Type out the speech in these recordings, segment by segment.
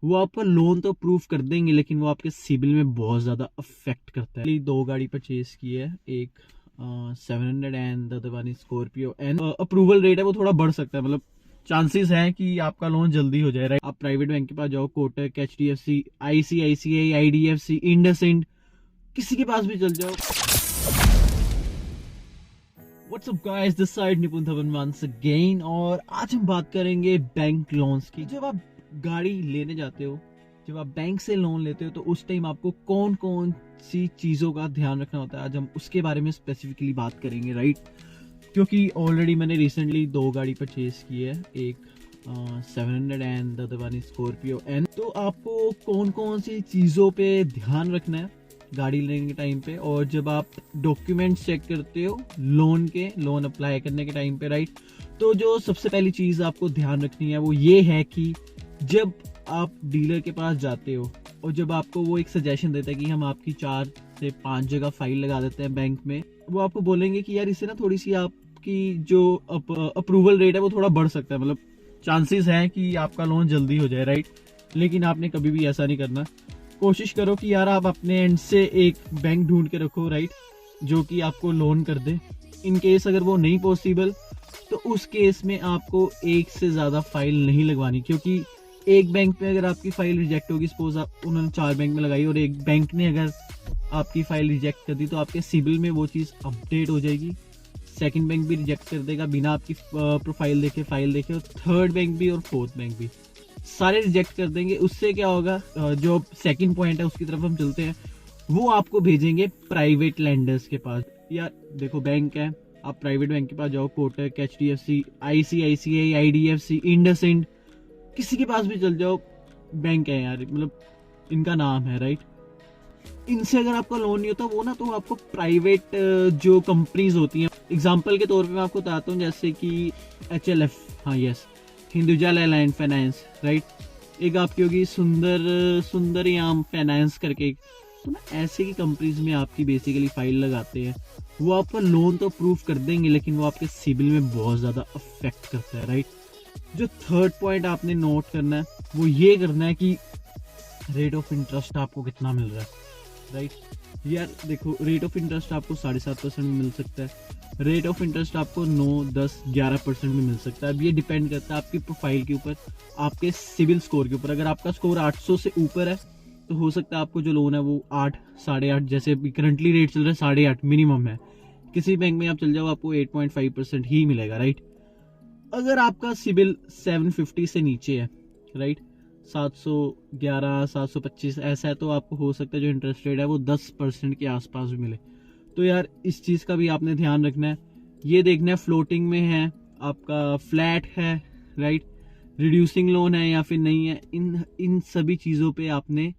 वो आपका लोन तो अप्रूव कर देंगे, लेकिन वो आपके सिबिल में बहुत ज़्यादा अफेक्ट करता है। दो गाड़ी परचेज की है, एक 700 and the other one is Scorpio, and approval rate है वो थोड़ा बढ़ सकता है, मतलब चांसेस हैं कि आपका लोन जल्दी हो जाए, राइट। आप प्राइवेट बैंक के पास जाओ, Kotak, HDFC, ICICI, IDFC, IndusInd, किसी के पास भी चल जाओ। What's up guys, this side निपुण धवन once again, और आज हम बात करेंगे बैंक लोन्स की। जब आप गाड़ी लेने जाते हो, जब आप बैंक से लोन लेते हो, तो उस टाइम आपको कौन कौन सी चीज़ों का ध्यान रखना होता है, आज हम उसके बारे में स्पेसिफिकली बात करेंगे, राइट। क्योंकि ऑलरेडी मैंने रिसेंटली दो गाड़ी परचेज की है, एक 700 and the other one is Scorpio and. तो आपको कौन कौन सी चीज़ों पे ध्यान रखना है गाड़ी लेने के टाइम पे, और जब आप डॉक्यूमेंट्स चेक करते हो लोन अप्लाई करने के टाइम पे, राइट। तो जो सबसे पहली चीज़ आपको ध्यान रखनी है वो ये है कि जब आप डीलर के पास जाते हो और जब आपको वो एक सजेशन देता है कि हम आपकी 4 से 5 जगह फाइल लगा देते हैं बैंक में, वो आपको बोलेंगे कि यार इससे ना थोड़ी सी आपकी जो अप्रूवल रेट है वो थोड़ा बढ़ सकता है, मतलब चांसेस हैं कि आपका लोन जल्दी हो जाए, राइट। लेकिन आपने कभी भी ऐसा नहीं करना। कोशिश करो कि यार आप अपने एंड से एक बैंक ढूंढ के रखो, राइट, जो कि आपको लोन कर दे। इन केस अगर वो नहीं पॉसिबल, तो उस केस में आपको एक से ज़्यादा फाइल नहीं लगवानी, क्योंकि एक बैंक में अगर आपकी फाइल रिजेक्ट होगी, सपोज आप उन्होंने 4 बैंक में लगाई और एक बैंक ने अगर आपकी फाइल रिजेक्ट कर दी, तो आपके सिबिल में वो चीज़ अपडेट हो जाएगी। सेकंड बैंक भी रिजेक्ट कर देगा बिना आपकी प्रोफाइल देखे, फाइल देखे, और थर्ड बैंक भी और फोर्थ बैंक भी सारे रिजेक्ट कर देंगे। उससे क्या होगा, जो सेकंड पॉइंट है उसकी तरफ हम चलते हैं, वो आपको भेजेंगे प्राइवेट लैंडर्स के पास। यार देखो, बैंक है, आप प्राइवेट बैंक के पास जाओ, Kotak, HDFC, ICICI, IDFC, IndusInd, किसी के पास भी चल जाओ, बैंक है यार, मतलब इनका नाम है, राइट। इनसे अगर आपका लोन नहीं होता वो ना, तो आपको प्राइवेट जो कंपनीज होती हैं, एग्जांपल के तौर पे मैं आपको बताता हूँ, जैसे कि HLF, हाँ yes, Hinduja land finance, right. एक आपकी होगी सुंदरयाम फाइनेंस करके, तो ना ऐसे की कंपनीज में आपकी बेसिकली फाइल लगाते हैं। वो आपका लोन तो अप्रूव कर देंगे, लेकिन वो आपके सिबिल में बहुत ज़्यादा अफेक्ट करता है, राइट। जो थर्ड पॉइंट आपने नोट करना है वो ये करना है कि रेट ऑफ इंटरेस्ट आपको कितना मिल रहा है, राइट। यार देखो, रेट ऑफ इंटरेस्ट आपको 7.5% में मिल सकता है, रेट ऑफ इंटरेस्ट आपको 9, 10, 11% में मिल सकता है। अब ये डिपेंड करता है आपकी प्रोफाइल के ऊपर, आपके सिविल स्कोर के ऊपर। अगर आपका स्कोर 800 से ऊपर है, तो हो सकता है आपको जो लोन है वो 8, 8.5, जैसे करंटली रेट चल रहा है 8.5 मिनिमम है। किसी बैंक में आप चल जाओ, आपको 8.5% ही मिलेगा, राइट। अगर आपका सिविल 750 से नीचे है, राइट, 711, 725 ऐसा है, तो आपको हो सकता है जो इंटरेस्ट रेट है वो 10% के आसपास भी मिले। तो यार इस चीज़ का भी आपने ध्यान रखना है, ये देखना है फ्लोटिंग में है, आपका फ्लैट है, राइट, रिड्यूसिंग लोन है या फिर नहीं है। इन सभी चीज़ों पे आपने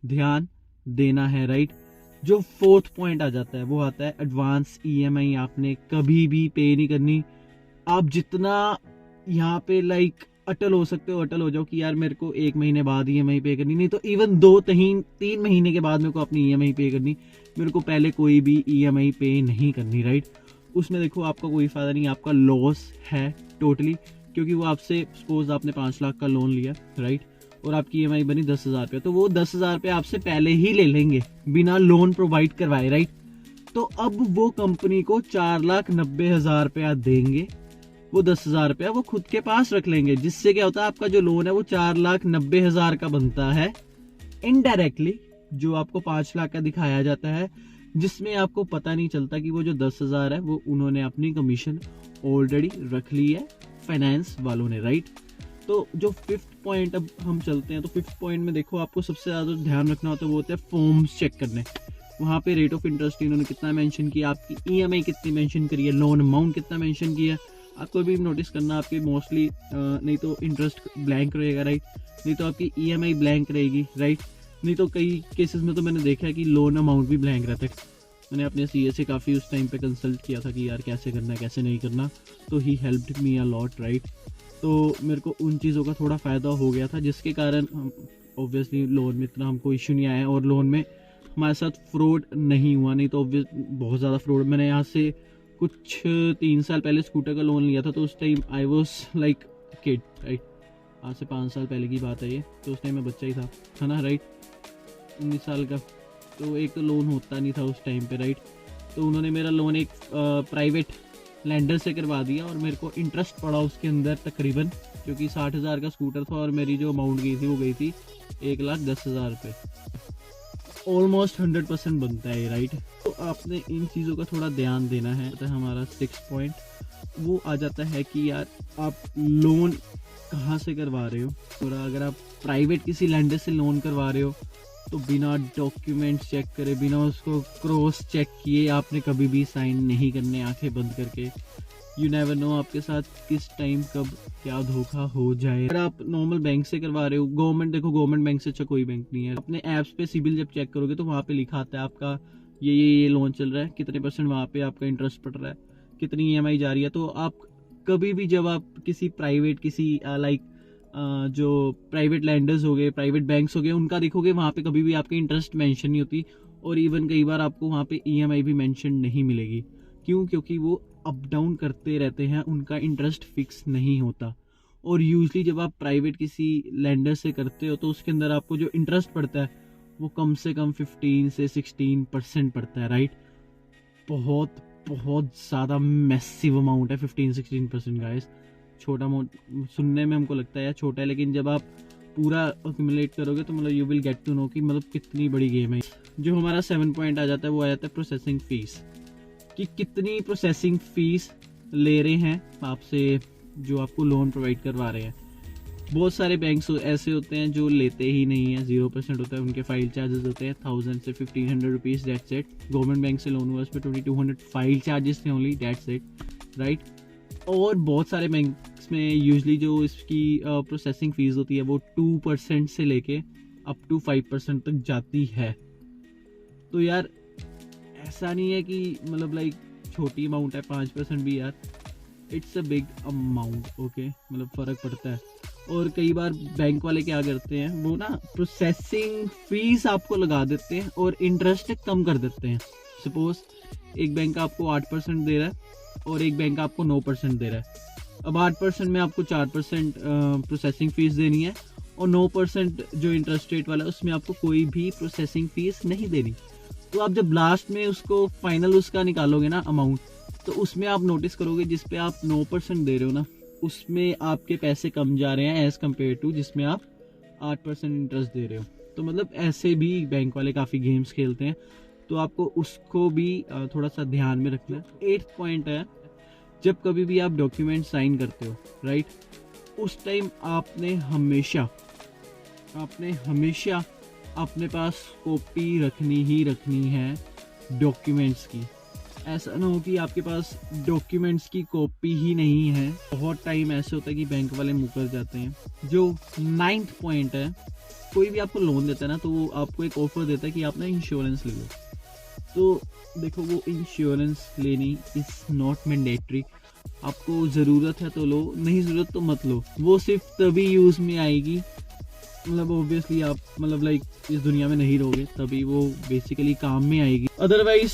ध्यान देना है, राइट। जो फोर्थ पॉइंट आ जाता है वो आता है एडवांस EMI आपने कभी भी पे नहीं करनी। आप जितना यहाँ पे अटल हो सकते हो अटल हो जाओ कि यार मेरे को 1 महीने बाद EMI पे करनी, नहीं तो इवन 2-3 महीने के बाद मेरे को अपनी EMI पे करनी, मेरे को पहले कोई भी EMI पे नहीं करनी, राइट। उसमें देखो आपका कोई फ़ायदा नहीं, आपका लॉस है टोटली, क्योंकि वो आपसे सपोज आपने 5 लाख का लोन लिया, राइट, और आपकी EMI बनी 10,000 रुपये, तो वो 10,000 रुपये आपसे पहले ही ले लेंगे बिना लोन प्रोवाइड करवाए, राइट। तो अब वो कंपनी को 4,90,000 रुपया देंगे, वो 10,000 रुपया वो खुद के पास रख लेंगे, जिससे क्या होता है आपका जो लोन है वो 4,90,000 का बनता है इनडायरेक्टली, जो आपको 5 लाख का दिखाया जाता है, जिसमें आपको पता नहीं चलता कि वो जो 10,000 है वो उन्होंने अपनी कमीशन ऑलरेडी रख ली है फाइनेंस वालों ने, राइट। तो जो फिफ्थ पॉइंट अब हम चलते हैं, तो फिफ्थ पॉइंट में देखो आपको सबसे ज़्यादा ध्यान रखना होता है वो होता है फॉर्म्स चेक करने। वहाँ पे रेट ऑफ इंटरेस्ट इन्होंने कितना मेंशन किया, आपकी EMI कितनी मेंशन करी है, लोन अमाउंट कितना मेंशन किया, आपको भी नोटिस करना। आपकी मोस्टली नहीं तो इंटरेस्ट ब्लैंक रहेगा, राइट, नहीं तो आपकी EMI ब्लैंक रहेगी, राइट, नहीं तो कई केसेस में तो मैंने देखा है कि लोन अमाउंट भी ब्लैंक रहता है। मैंने अपने CA से काफ़ी उस टाइम पे कंसल्ट किया था कि यार कैसे करना है कैसे नहीं करना, तो he helped me a lot, right. तो मेरे को उन चीज़ों का थोड़ा फ़ायदा हो गया था, जिसके कारण ऑब्वियसली लोन में इतना हमको इशू नहीं आया, और लोन में हमारे साथ फ्रॉड नहीं हुआ। नहीं तो ऑब्वियस बहुत ज़्यादा फ्रॉड, मैंने यहाँ से कुछ 3 साल पहले स्कूटर का लोन लिया था, तो उस time I was like kid, right. आज से 5 साल पहले की बात है ये, तो उस टाइम मैं बच्चा ही था, है ना, राइट, 19 साल का। तो एक लोन होता नहीं था उस टाइम पे, राइट। तो उन्होंने मेरा लोन एक प्राइवेट लैंडर से करवा दिया और मेरे को इंटरेस्ट पड़ा उसके अंदर तकरीबन, क्योंकि 60,000 का स्कूटर था और मेरी जो अमाउंट गई थी वो गई थी 1,10,000 रुपये। ऑलमोस्ट 100% बनता है, राइट। तो आपने इन चीज़ों का थोड़ा ध्यान देना है। तो हमारा 6 पॉइंट वो आ जाता है कि यार आप लोन कहाँ से करवा रहे हो। और अगर आप प्राइवेट किसी लैंडर से लोन करवा रहे हो तो बिना डॉक्यूमेंट्स चेक करे, बिना उसको क्रॉस चेक किए आपने कभी भी साइन नहीं करने, आंखें बंद करके। यू नेवर नो आपके साथ किस टाइम कब क्या धोखा हो जाए। अगर आप नॉर्मल बैंक से करवा रहे हो, गवर्नमेंट, देखो गवर्नमेंट बैंक से अच्छा कोई बैंक नहीं है। अपने ऐप्स पे सिबिल जब चेक करोगे तो वहाँ पे लिखा आता है आपका ये लोन चल रहा है, कितने % वहाँ पे आपका इंटरेस्ट पड़ रहा है, कितनी EMI जा रही है। तो आप कभी भी जब आप किसी प्राइवेट, किसी जो प्राइवेट लैंडर्स हो गए, प्राइवेट बैंक्स हो गए, उनका देखोगे वहाँ पे कभी भी आपके इंटरेस्ट मेंशन नहीं होती, और इवन कई बार आपको वहाँ पे EMI भी मेंशन नहीं मिलेगी। क्यों? क्योंकि वो अप डाउन करते रहते हैं, उनका इंटरेस्ट फिक्स नहीं होता। और यूजली जब आप प्राइवेट किसी लैंडर से करते हो तो उसके अंदर आपको जो इंटरेस्ट पड़ता है वो कम से कम 15 से 16% पड़ता है, राइट। बहुत बहुत ज़्यादा मैसिव अमाउंट है 15-16% गाइस। छोटा अमाउंट सुनने में हमको लगता है यार छोटा है, लेकिन जब आप पूरा अक्यूमुलेट करोगे तो मतलब you will get to know कि मतलब कितनी बड़ी गेम है। जो हमारा 7 पॉइंट आ जाता है वो आ जाता है प्रोसेसिंग फीस, कि कितनी प्रोसेसिंग फीस ले रहे हैं आपसे जो आपको लोन प्रोवाइड करवा रहे हैं। बहुत सारे बैंक्स ऐसे होते हैं जो लेते ही नहीं है, 0% होता है, उनके फाइल चार्जेस होते हैं 1000 से 1500 rupees, that's it. Government bank से लोन हुआ उस पर 2200 फाइल चार्जेस थे ओनली, दैट्स इट, राइट। और बहुत सारे बैंक्स में यूजली जो इसकी प्रोसेसिंग फीस होती है वो 2% से लेके अप टू 5% तक जाती है। तो यार ऐसा नहीं है कि मतलब लाइक छोटी अमाउंट है 5% भी, यार it's a big amount, okay, मतलब फ़र्क पड़ता है। और कई बार बैंक वाले क्या करते हैं, वो ना प्रोसेसिंग फीस आपको लगा देते हैं और इंटरेस्ट कम कर देते हैं। सपोज एक बैंक आपको 8% दे रहा है और एक बैंक आपको 9% दे रहा है। अब 8% में आपको 4% प्रोसेसिंग फीस देनी है और 9% जो इंटरेस्ट रेट वाला है उसमें आपको कोई भी प्रोसेसिंग फीस नहीं देनी। तो आप जब लास्ट में उसको फाइनल उसका निकालोगे ना अमाउंट, तो उसमें आप नोटिस करोगे जिस पे आप 9% दे रहे हो ना, उसमें आपके पैसे कम जा रहे हैं एज़ कम्पेयर टू जिसमें आप 8% इंटरेस्ट दे रहे हो। तो मतलब ऐसे भी बैंक वाले काफ़ी गेम्स खेलते हैं, तो आपको उसको भी थोड़ा सा ध्यान में रखना है। 8th पॉइंट है, जब कभी भी आप डॉक्यूमेंट साइन करते हो, राइट, उस टाइम आपने हमेशा अपने पास कॉपी रखनी ही रखनी है डॉक्यूमेंट्स की। ऐसा ना हो कि आपके पास डॉक्यूमेंट्स की कॉपी ही नहीं है। बहुत टाइम ऐसे होता है कि बैंक वाले मुकर जाते हैं। जो 9th पॉइंट है, कोई भी आपको लोन देता है ना तो वो आपको एक ऑफर देता है कि आप ना इंश्योरेंस ले लो। तो देखो वो इंश्योरेंस लेनी इज़ नॉट मैंडेटरी। आपको ज़रूरत है तो लो, नहीं ज़रूरत तो मत लो। वो सिर्फ तभी यूज़ में आएगी, मतलब ऑब्वियसली आप मतलब लाइक इस दुनिया में नहीं रहोगे तभी वो बेसिकली काम में आएगी। अदरवाइज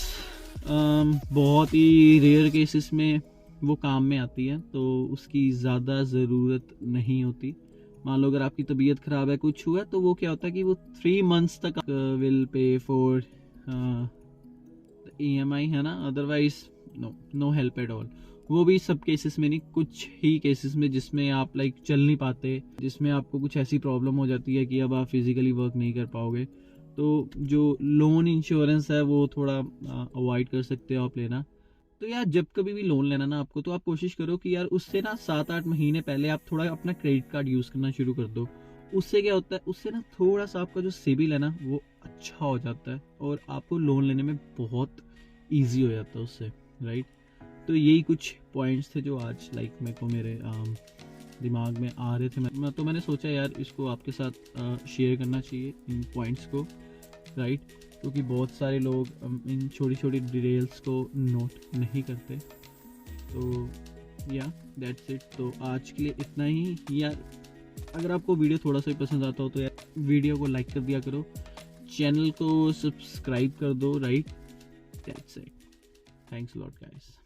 बहुत ही रेयर केसेस में वो काम में आती है, तो उसकी ज़्यादा ज़रूरत नहीं होती। मान लो अगर आपकी तबीयत ख़राब है, कुछ हुआ, तो वो क्या होता है कि वो 3 मंथ्स तक विल पे फॉर EMI, है ना। Otherwise no help at all. वो भी सब केसेस में नहीं, कुछ ही केसेस में जिसमें आप लाइक चल नहीं पाते, जिसमें आपको कुछ ऐसी प्रॉब्लम हो जाती है कि अब आप फिजिकली वर्क नहीं कर पाओगे, तो जो लोन इंश्योरेंस है वो थोड़ा अवॉइड कर सकते हो आप लेना। तो यार जब कभी भी लोन लेना ना आपको, तो आप कोशिश करो कि यार उससे ना 7-8 महीने पहले आप थोड़ा अपना क्रेडिट कार्ड यूज़ करना शुरू कर दो। उससे क्या होता है, उससे ना थोड़ा सा आपका जो सिबिल है ना वो अच्छा हो जाता है और आपको लोन लेने में बहुत ईजी हो जाता है उससे, राइट। तो यही कुछ पॉइंट्स थे जो आज लाइक मेरे को मेरे दिमाग में आ रहे थे। तो मैंने सोचा यार इसको आपके साथ शेयर करना चाहिए इन पॉइंट्स को, राइट, क्योंकि बहुत सारे लोग इन छोटी छोटी डिटेल्स को नोट नहीं करते। तो या दैट्स इट। तो आज के लिए इतना ही। यार अगर आपको वीडियो थोड़ा सा भी पसंद आता हो तो यार वीडियो को लाइक कर दिया करो, चैनल को सब्सक्राइब कर दो, right, that's it. Thanks a lot guys.